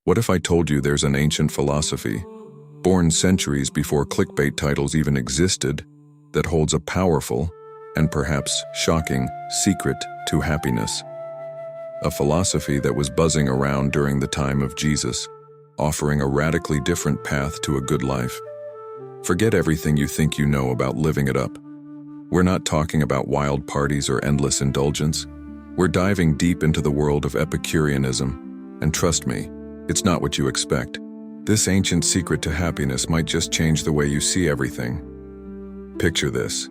What if I told you there's an ancient philosophy, born centuries before clickbait titles even existed, that holds a powerful, and perhaps shocking, secret to happiness? A philosophy that was buzzing around during the time of Jesus, offering a radically different path to a good life. Forget everything you think you know about living it up. We're not talking about wild parties or endless indulgence. We're diving deep into the world of Epicureanism, and trust me, it's not what you expect. This ancient secret to happiness might just change the way you see everything. Picture this.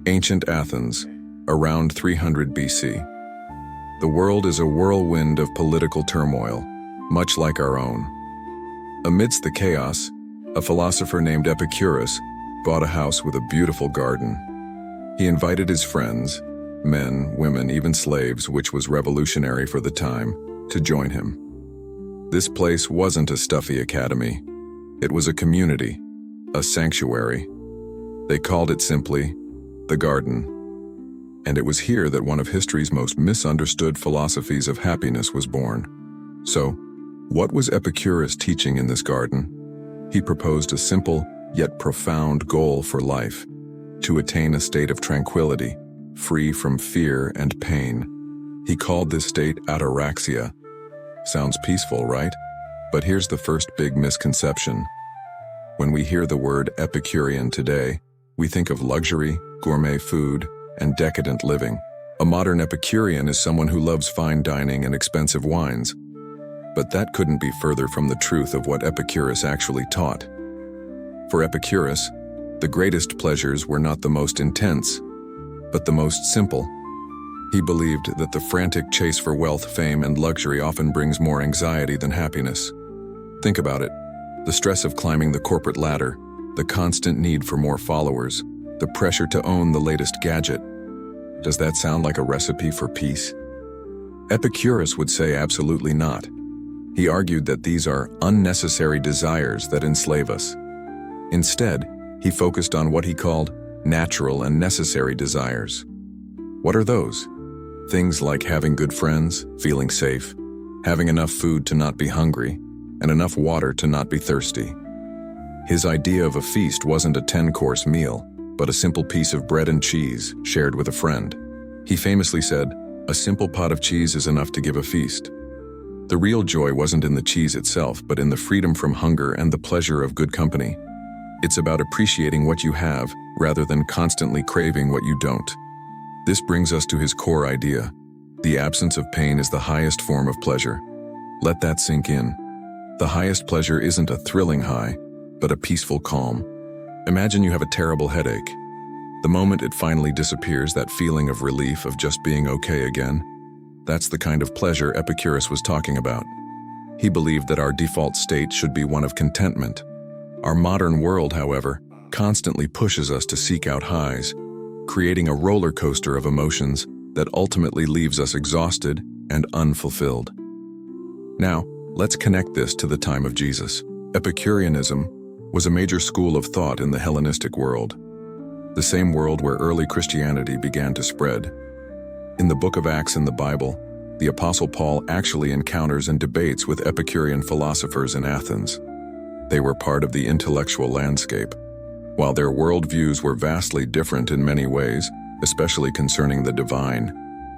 Ancient Athens, around 300 BC. The world is a whirlwind of political turmoil, much like our own. Amidst the chaos, a philosopher named Epicurus bought a house with a beautiful garden. He invited his friends, men, women, even slaves, which was revolutionary for the time, to join him. This place wasn't a stuffy academy. It was a community, a sanctuary. They called it simply the garden. And it was here that one of history's most misunderstood philosophies of happiness was born. So, what was Epicurus teaching in this garden? He proposed a simple, yet profound goal for life: to attain a state of tranquility, free from fear and pain. He called this state ataraxia. Sounds peaceful, right? But here's the first big misconception. When we hear the word Epicurean today, we think of luxury, gourmet food, and decadent living. A modern Epicurean is someone who loves fine dining and expensive wines. But that couldn't be further from the truth of what Epicurus actually taught. For Epicurus, the greatest pleasures were not the most intense, but the most simple. He believed that the frantic chase for wealth, fame, and luxury often brings more anxiety than happiness. Think about it. The stress of climbing the corporate ladder, the constant need for more followers, the pressure to own the latest gadget. Does that sound like a recipe for peace? Epicurus would say absolutely not. He argued that these are unnecessary desires that enslave us. Instead, he focused on what he called natural and necessary desires. What are those? Things like having good friends, feeling safe, having enough food to not be hungry, and enough water to not be thirsty. His idea of a feast wasn't a 10-course meal, but a simple piece of bread and cheese shared with a friend. He famously said, "A simple pot of cheese is enough to give a feast." The real joy wasn't in the cheese itself, but in the freedom from hunger and the pleasure of good company. It's about appreciating what you have, rather than constantly craving what you don't. This brings us to his core idea. The absence of pain is the highest form of pleasure. Let that sink in. The highest pleasure isn't a thrilling high, but a peaceful calm. Imagine you have a terrible headache. The moment it finally disappears, that feeling of relief of just being okay again, that's the kind of pleasure Epicurus was talking about. He believed that our default state should be one of contentment. Our modern world, however, constantly pushes us to seek out highs, creating a roller coaster of emotions that ultimately leaves us exhausted and unfulfilled. Now, let's connect this to the time of Jesus. Epicureanism was a major school of thought in the Hellenistic world, the same world where early Christianity began to spread. In the book of Acts in the Bible, the Apostle Paul actually encounters and debates with Epicurean philosophers in Athens. They were part of the intellectual landscape. While their worldviews were vastly different in many ways, especially concerning the divine,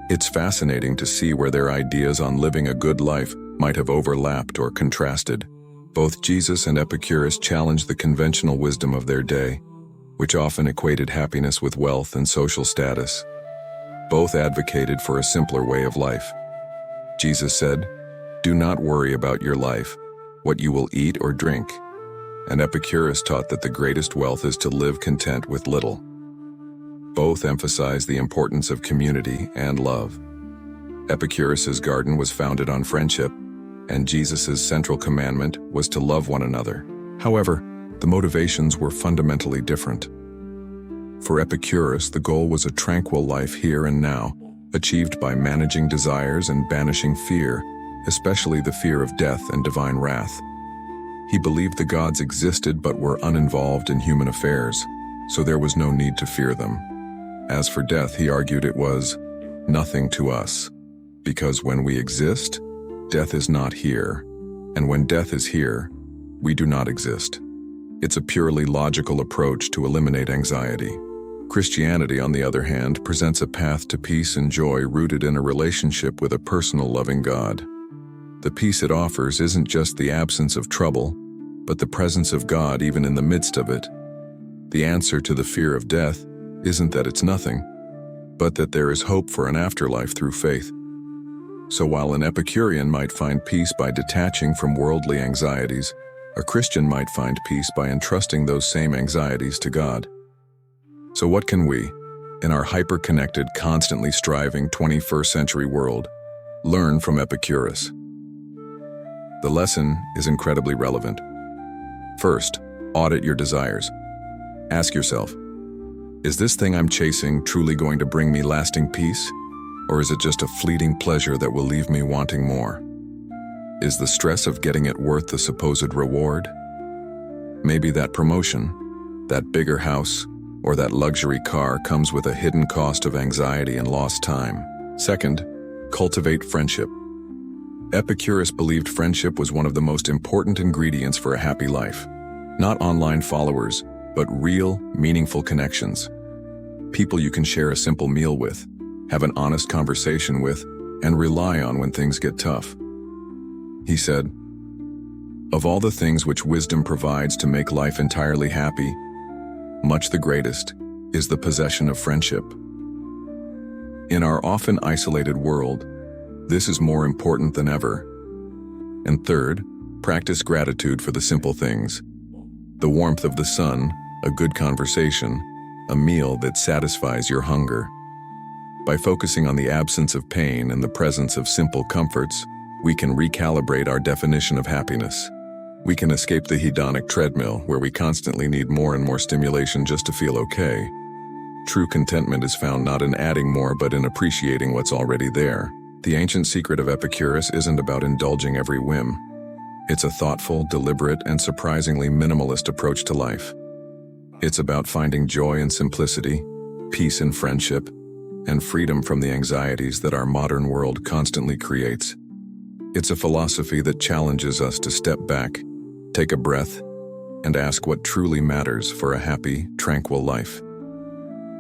it's fascinating to see where their ideas on living a good life might have overlapped or contrasted. Both Jesus and Epicurus challenged the conventional wisdom of their day, which often equated happiness with wealth and social status. Both advocated for a simpler way of life. Jesus said, "Do not worry about your life, what you will eat or drink." And Epicurus taught that the greatest wealth is to live content with little. Both emphasized the importance of community and love. Epicurus's garden was founded on friendship, and Jesus's central commandment was to love one another. However, the motivations were fundamentally different. For Epicurus, the goal was a tranquil life here and now, achieved by managing desires and banishing fear, especially the fear of death and divine wrath. He believed the gods existed but were uninvolved in human affairs, so there was no need to fear them. As for death, he argued it was nothing to us, because when we exist, death is not here. And when death is here, we do not exist. It's a purely logical approach to eliminate anxiety. Christianity, on the other hand, presents a path to peace and joy rooted in a relationship with a personal, loving God. The peace it offers isn't just the absence of trouble, but the presence of God even in the midst of it. The answer to the fear of death isn't that it's nothing, but that there is hope for an afterlife through faith. So while an Epicurean might find peace by detaching from worldly anxieties, a Christian might find peace by entrusting those same anxieties to God. So what can we, in our hyper-connected, constantly striving 21st century world, learn from Epicurus? The lesson is incredibly relevant. First, audit your desires. Ask yourself, is this thing I'm chasing truly going to bring me lasting peace? Or is it just a fleeting pleasure that will leave me wanting more? Is the stress of getting it worth the supposed reward? Maybe that promotion, that bigger house, or that luxury car comes with a hidden cost of anxiety and lost time. Second, cultivate friendship. Epicurus believed friendship was one of the most important ingredients for a happy life. Not online followers, but real, meaningful connections. People you can share a simple meal with, have an honest conversation with, and rely on when things get tough. He said, "Of all the things which wisdom provides to make life entirely happy, much the greatest is the possession of friendship." In our often isolated world, this is more important than ever. And third, practice gratitude for the simple things. The warmth of the sun, a good conversation, a meal that satisfies your hunger. By focusing on the absence of pain and the presence of simple comforts, we can recalibrate our definition of happiness. We can escape the hedonic treadmill where we constantly need more and more stimulation just to feel okay. True contentment is found not in adding more but in appreciating what's already there. The ancient secret of Epicurus isn't about indulging every whim. It's a thoughtful, deliberate, and surprisingly minimalist approach to life. It's about finding joy in simplicity, peace in friendship, and freedom from the anxieties that our modern world constantly creates. It's a philosophy that challenges us to step back, take a breath, and ask what truly matters for a happy, tranquil life.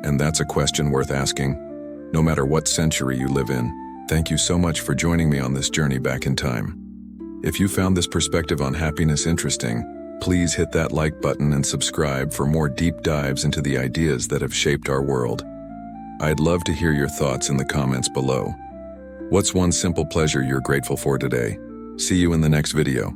And that's a question worth asking, no matter what century you live in. Thank you so much for joining me on this journey back in time. If you found this perspective on happiness interesting, please hit that like button and subscribe for more deep dives into the ideas that have shaped our world. I'd love to hear your thoughts in the comments below. What's one simple pleasure you're grateful for today? See you in the next video.